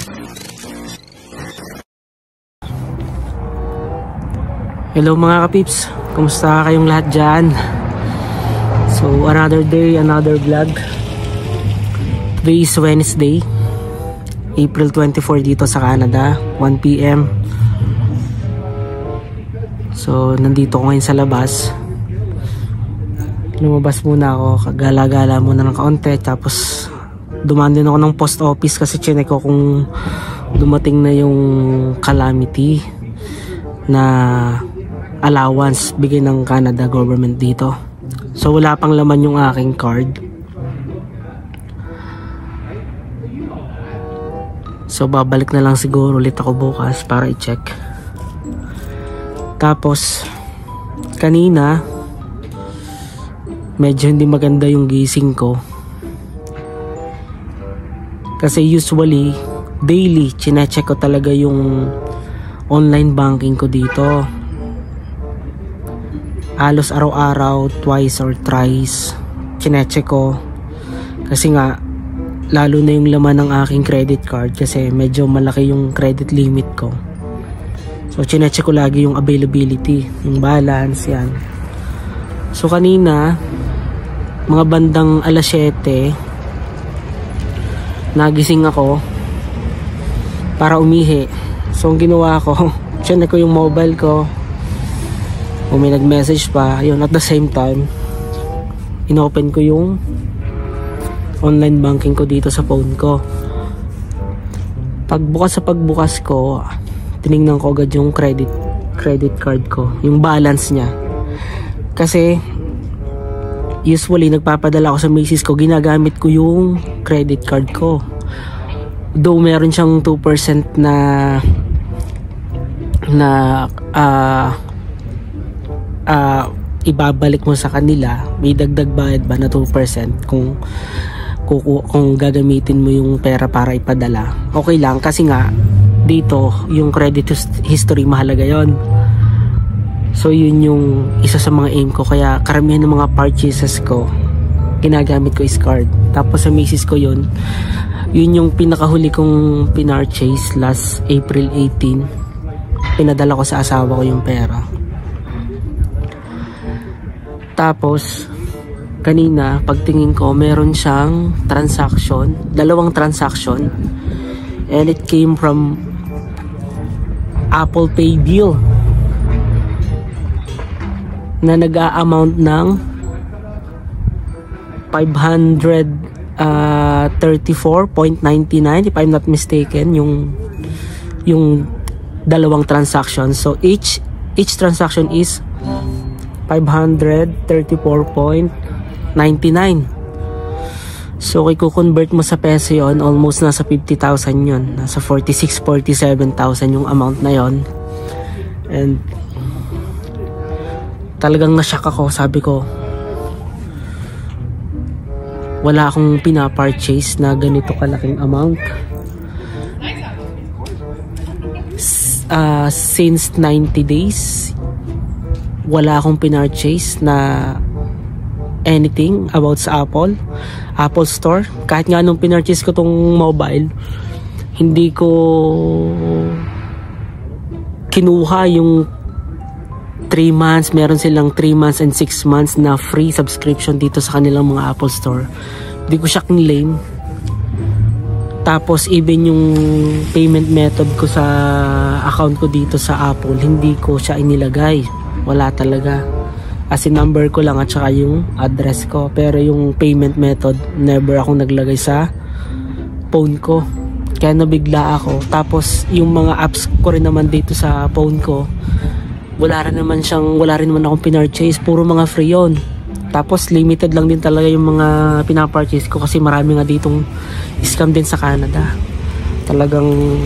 Hello mga kapips, kumusta kayong lahat dyan? So another day, another vlog. Today is Wednesday, April 24 dito sa Canada, 1 PM. So nandito ko ngayon sa labas. Lumabas muna ako, kagala-gala muna ng kaunti. Tapos dumaan din ako ng post office kasi chinek ko kung dumating na yung calamity na allowance bigay ng Canada government dito. So wala pang laman yung aking card. So babalik na lang siguro ulit ako bukas para i-check. Tapos kanina medyo hindi maganda yung gising ko. Kasi usually daily chine-check ko talaga yung online banking ko dito. Halos araw-araw, twice or thrice chine-check ko. Kasi nga lalo na yung laman ng aking credit card kasi medyo malaki yung credit limit ko. So chine-check ko lagi yung availability, yung balance, yan. So kanina mga bandang alas 7 nagising ako para umihi. So ang ginawa ko, check ko yung mobile ko kung may nag-message pa. Yun, at the same time inopen ko yung online banking ko dito sa phone ko. Pagbukas ko, tinignan ko agad yung credit card ko, yung balance niya. Kasi usually nagpapadala ako sa misis ko, ginagamit ko yung credit card ko. Though meron siyang 2% na ibabalik mo sa kanila, may dagdag bayad ba na 2% kung gagamitin mo yung pera para ipadala. Okay lang kasi nga dito yung credit history mahalaga yon. So yun yung isa sa mga aim ko, kaya karamihan ng mga purchases ko ginagamit ko is card. Tapos sa misis ko yun yung pinakahuli kong pinurchase last April 18. Pinadala ko sa asawa ko yung pera. Tapos kanina pagtingin ko meron siyang transaction, dalawang transaction, and it came from Apple Pay bill na nag-a-amount ng 534.99 if I'm not mistaken yung dalawang transaction. So each transaction is 534.99. So kung i-convert mo sa peso yon, almost nasa 50,000 yon, nasa 46-47,000 yung amount na yon. And talagang na-shock ako. Sabi ko, wala akong pinapurchase na ganito kalaking amount since 90 days. Wala akong pinurchase na anything about sa Apple Store. Kahit nga nung pinurchase ko tong mobile, hindi ko kinuha yung 3 months. Meron silang 3 months and 6 months na free subscription dito sa kanilang mga Apple Store. Hindi ko siya kinlaim. Tapos even yung payment method ko sa account ko dito sa Apple, hindi ko siya inilagay. Wala talaga. As in number ko lang at saka yung address ko. Pero yung payment method, never akong naglagay sa phone ko. Kaya nabigla ako. Tapos yung mga apps ko rin naman dito sa phone ko, wala rin naman akong pinurchase. Puro mga free yun. Tapos limited lang din talaga yung mga pinapurchase ko kasi marami nga ditong scam din sa Canada. Talagang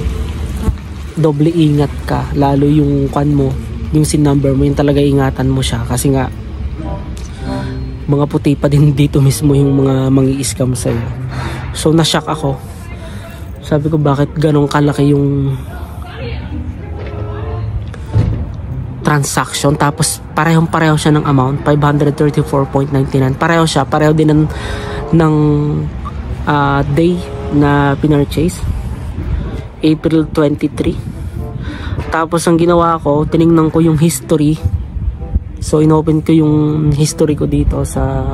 doble ingat ka. Lalo yung mo, yung SIN number mo, yung talaga ingatan mo siya. Kasi nga mga puti pa din dito mismo yung mga mangi-scam sa'yo. So na-shock ako. Sabi ko, bakit ganong kalaki yung transaction? Tapos parehong-pareho siya ng amount, 534.99. Pareho din ng day na pinurchase. April 23. Tapos ang ginawa ko, tiningnan ko yung history. So inopen ko yung history ko dito sa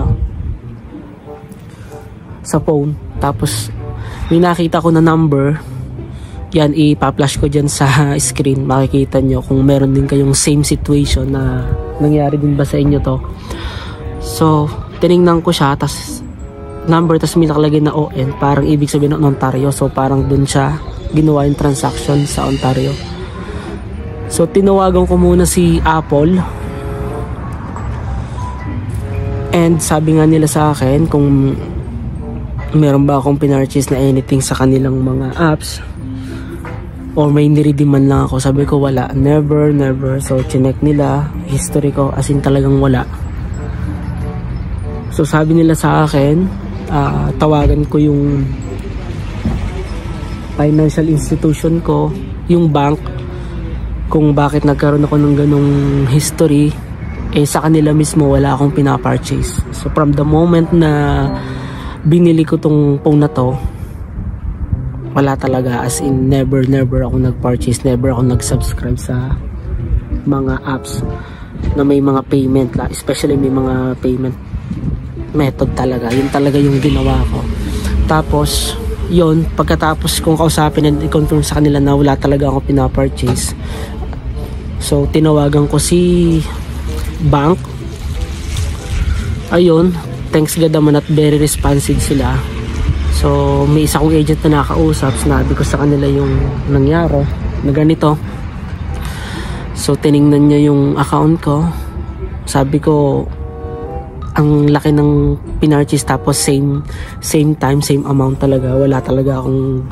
phone. Tapos may nakita ko na number. Yan, ipa-flash ko dyan sa screen. Makikita nyo kung meron din kayong same situation na nangyari din ba sa inyo to. So tiningnan ko siya, tas number, tas may nakalagay na ON, parang ibig sabihin ng Ontario. So parang dun siya ginawa yung transaction sa Ontario. So tinawagan ko muna si Apple, and sabi nga nila sa akin kung meron ba akong pinurchase na anything sa kanilang mga apps or may niredeeman lang ako. Sabi ko wala, never. So chinek nila history ko, as in talagang wala. So sabi nila sa akin, tawagan ko yung financial institution ko, yung bank, kung bakit nagkaroon ako ng ganong history. Sa kanila mismo wala akong pinapurchase. So from the moment na binili ko tong phone na to, wala talaga, as in never ako nag-purchase, never ako nag-subscribe sa mga apps na may mga payment, especially may mga payment method talaga. Yun talaga yung ginawa ko. Tapos yun, pagkatapos kong kausapin and i-confirm sa kanila na wala talaga akong pinapurchase, so tinawagan ko si bank. Ayun, thanks God naman at very responsive sila. So may isa kong agent na nakausap, sinabi ko sa kanila yung nangyari na ganito. So tiningnan niya yung account ko. Sabi ko, ang laki ng pinurchase, tapos same time, same amount talaga. Wala talaga akong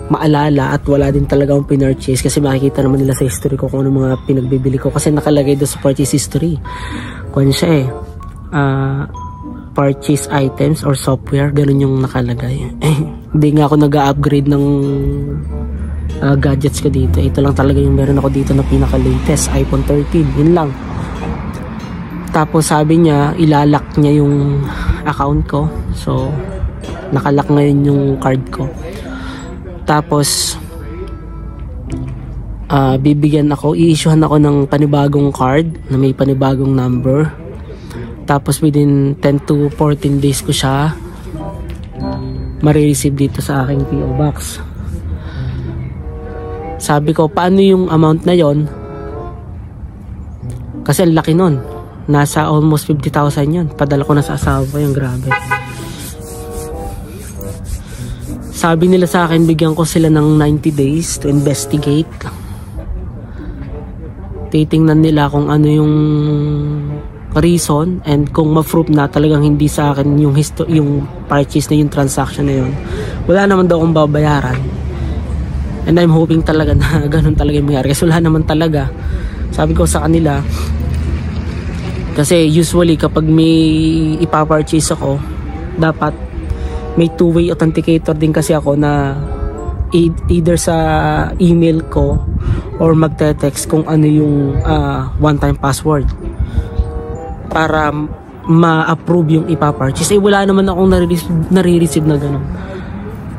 maalala at wala din talaga akong pinurchase, kasi makikita naman nila sa history ko kung ano mga pinagbibili ko, kasi nakalagay doon sa purchase history. Kung siya purchase items or software, ganun yung nakalagay. Hindi nga ako nag-upgrade ng gadgets ko dito. Ito lang talaga yung meron ako dito na pinaka-latest, iPhone 13. Yun lang. Tapos sabi niya, ilalak niya yung account ko. So nakalock ngayon yung card ko. Tapos bibigyan ako, i-issuehan ako ng panibagong card na may panibagong number. Tapos within 10 to 14 days ko siya marireceive dito sa aking PO Box. Sabi ko, paano yung amount na yon? Kasi ang laki nun. Nasa almost 50,000 yun. Padala ko na sa asawa ko yung, grabe. Sabi nila sa akin, bigyan ko sila ng 90 days to investigate. Titingnan nila kung ano yung reason, and kung ma-prove na talagang hindi sa akin yung purchase na yung transaction na yun, wala naman daw akong babayaran. And I'm hoping talaga na ganun talaga yung mangyari, kasi wala naman talaga. Sabi ko sa kanila, kasi usually kapag may ipapurchase ako, dapat may two-way authenticator din kasi ako, na either sa email ko or magte-text kung ano yung one-time password para ma-approve yung ipapurchase. Wala naman akong nare-receive na gano'n.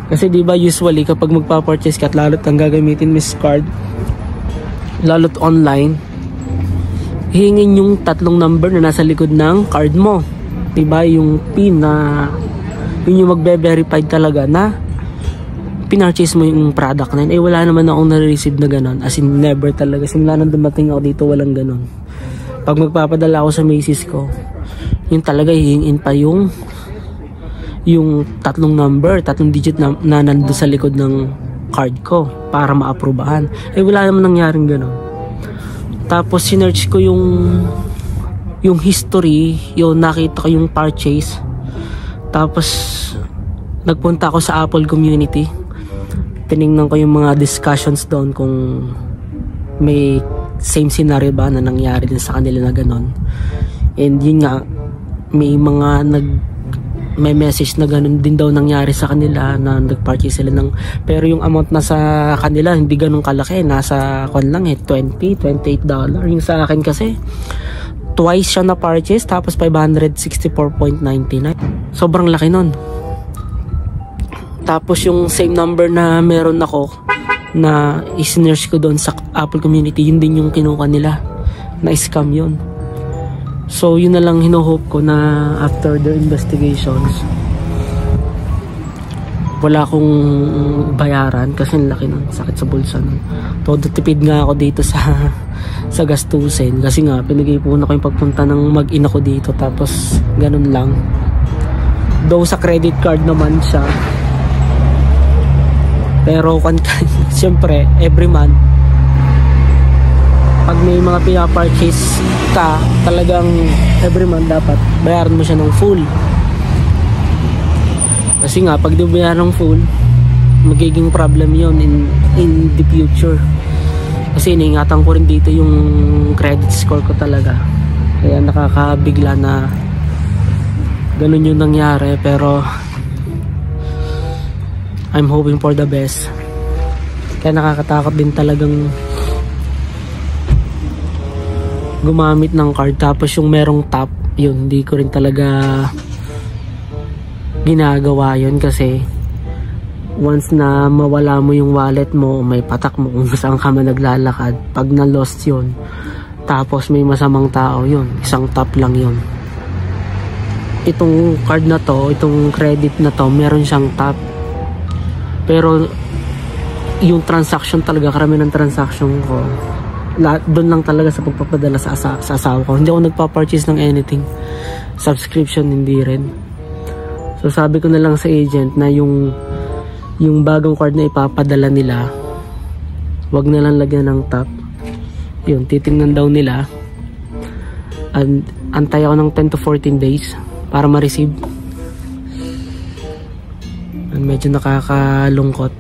Kasi diba usually kapag magpapurchase ka at lalo't kang gagamitin Miss Card, lalo't online, hingin yung tatlong number na nasa likod ng card mo. Diba yung PIN na yun yung magbe-verify talaga na pinurchase mo yung product na yun. Wala naman akong nare-receive na gano'n. As in never talaga. Simula nang dumating ako dito, walang gano'n. Pag magpapadala ako sa Macy's ko, yun talaga hihingin pa yung tatlong number, tatlong digit na nandun sa likod ng card ko para ma-aprobahan. Wala naman nangyaring gano'n. Tapos sinearch ko yung history, yung nakita ko yung purchase. Tapos nagpunta ako sa Apple community. Tiningnan ko yung mga discussions doon kung may same scenario ba na nangyari din sa kanila na ganon. And yun nga, may mga may message na ganun din daw nangyari sa kanila, na nag-purchase sila ng, pero yung amount na sa kanila hindi ganun kalaki, nasa lang $28. Yung sa akin kasi twice siya na purchase, tapos 564.99, sobrang laki nun. Tapos yung same number na meron ako na is-nurse ko doon sa Apple community, yun din yung kinuha nila, na scam yun. So yun na lang hino-hope ko na after their investigations wala akong bayaran kasi laki nun, sakit sa bulsa nun. Todo tipid nga ako dito sa gastusin kasi nga pinag-iipunan ko yung pagpunta ng mag-ina ko dito, tapos ganun lang. Though sa credit card naman siya, pero siyempre every month pag may mga pinapurchase ka, talagang every month dapat bayaran mo siya ng full. Kasi nga pag di bayaran ng full, magiging problem yon in the future. Kasi iniingatan ko rin dito yung credit score ko talaga, kaya nakakabigla na ganun yung nangyari. Pero I'm hoping for the best. Kaya nakakatakot din talagang gumamit ng card. Tapos yung merong tap, yun hindi ko rin talaga ginagawa yun, kasi once na mawala mo yung wallet mo, may patak mo kung saan ka man naglalakad, pag na-lost yun, tapos may masamang tao, yun, isang tap lang yun. Itong card na to, itong credit na to, meron siyang tap, pero yung transaction talaga, karamihan ng transaction ko doon lang talaga sa pagpapadala sa asawa ko. Hindi ako nagpa-purchase ng anything, subscription hindi rin. So sabi ko na lang sa agent na yung bagong card na ipapadala nila, wag na lang lagyan ng tap. Yun, titingnan daw nila, and antay ako ng 10 to 14 days para ma-receive. And medyo nakakalungkot,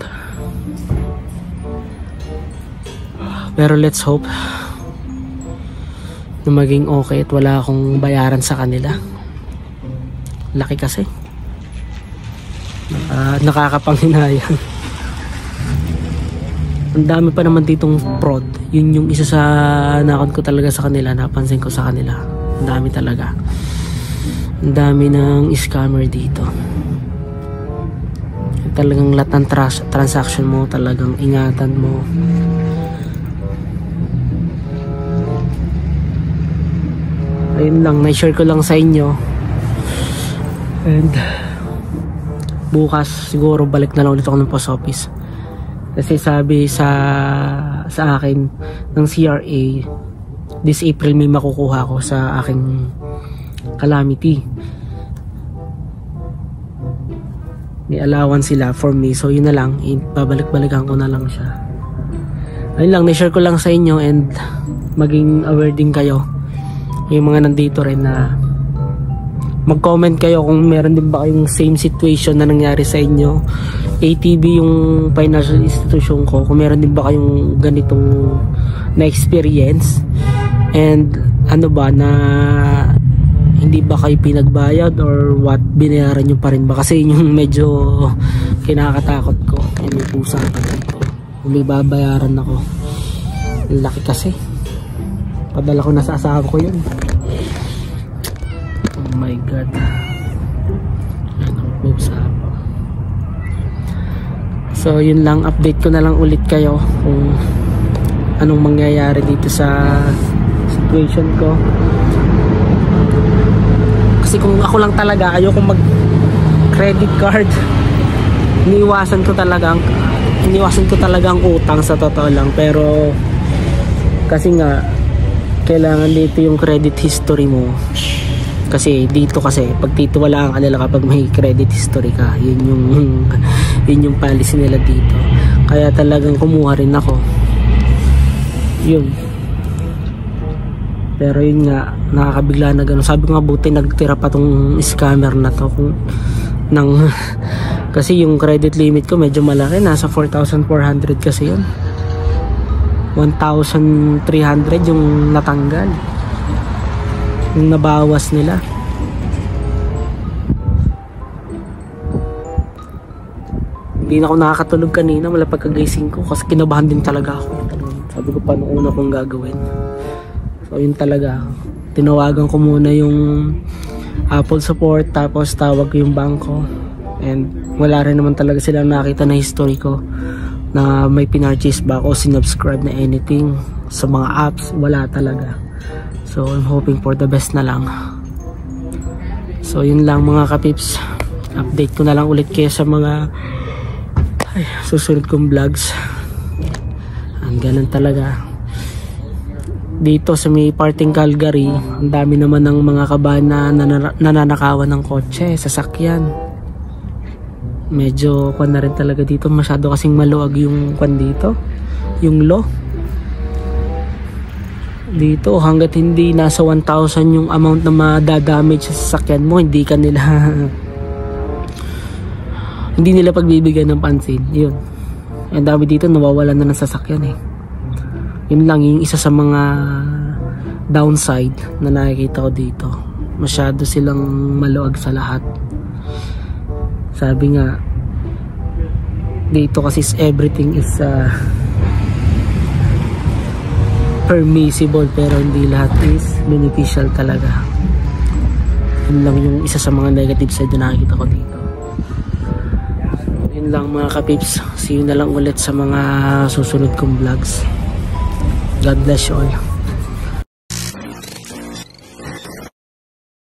pero let's hope na maging okay at wala akong bayaran sa kanila. Laki kasi, nakakapanghinayang. Ang dami pa naman ditong fraud. Yun yung isa sa nakon ko talaga sa kanila, napansin ko sa kanila. Ang dami talaga, ang dami ng scammer dito. Talagang lahat ng transaction mo talagang ingatan mo. Ayun lang, na-share ko lang sa inyo. And bukas siguro balik na lang ulit ako ng post office, kasi sabi sa akin ng CRA, this April may makukuha ko sa aking calamity. May allowance sila for me, so yun na lang, babalik-balikan ko na lang siya. Ayun lang, na-share ko lang sa inyo, and maging aware din kayo, yung mga nandito rin, na mag-comment kayo kung meron din ba kayong same situation na nangyari sa inyo. ATB yung financial institution ko, kung meron din ba kayong ganitong na experience, and ano ba, na hindi ba kayo pinagbayad or what, binayaran nyo pa rin ba? Kasi yung medyo kinakatakot ko, may pusa pa dito, kung may babayaran ako. Laki kasi, padala ko na sa asawa ko yun. Oh my god, so yun lang, update ko na lang ulit kayo kung anong mangyayari dito sa situation ko. Kasi kung ako lang talaga, ayoko mag credit card. Iniwasan ko talaga ang utang, sa totoo lang. Pero kasi nga kailangan dito yung credit history mo. Kasi dito, kasi pag titiwalaan ka nila kapag may credit history ka, yun yung policy nila dito. Kaya talagang kumuha rin ako. Yun. Pero yun nga, nakakabigla na gano'n. Sabi ko nga, buti nagtira pa tong scammer na to kasi yung credit limit ko medyo malaki, nasa 4,400 kasi yun. 1,300 yung natanggal, yung nabawas nila. Hindi na ako nakakatulog kanina mula pagkagising ko, kasi kinabahan din talaga ako. Sabi ko, paano una kong gagawin? So yun talaga, tinawagan ko muna yung Apple support, tapos tawag ko yung bangko. And wala rin naman talaga silang nakita na history ko na may pinurchase ba ako, sinubscribe na anything sa mga apps. Wala talaga. So I'm hoping for the best na lang. So yun lang mga kapips, update ko na lang ulit kayo sa mga susunod kong vlogs. Ganun talaga dito sa may parting Calgary. Ang dami naman ng mga kabahan na nananakawan ng kotse, sasakyan. Medyo kwan na rin talaga dito, masyado kasing maluwag yung kwan dito, yung law dito. Hanggat hindi nasa 1,000 yung amount na madadamage sa sasakyan mo, hindi nila pagbibigyan ng pansin. Yun, ang dami dito nawawalan na ng sasakyan eh. Yun lang yung isa sa mga downside na nakikita ko dito. Masyado silang maluwag sa lahat. Sabi nga dito kasi everything is permissible, pero hindi lahat is beneficial talaga. Yun lang yung isa sa mga negative side na nakikita ko dito. Yun lang mga kapips, see you na lang ulit sa mga susunod kong vlogs. God bless you all.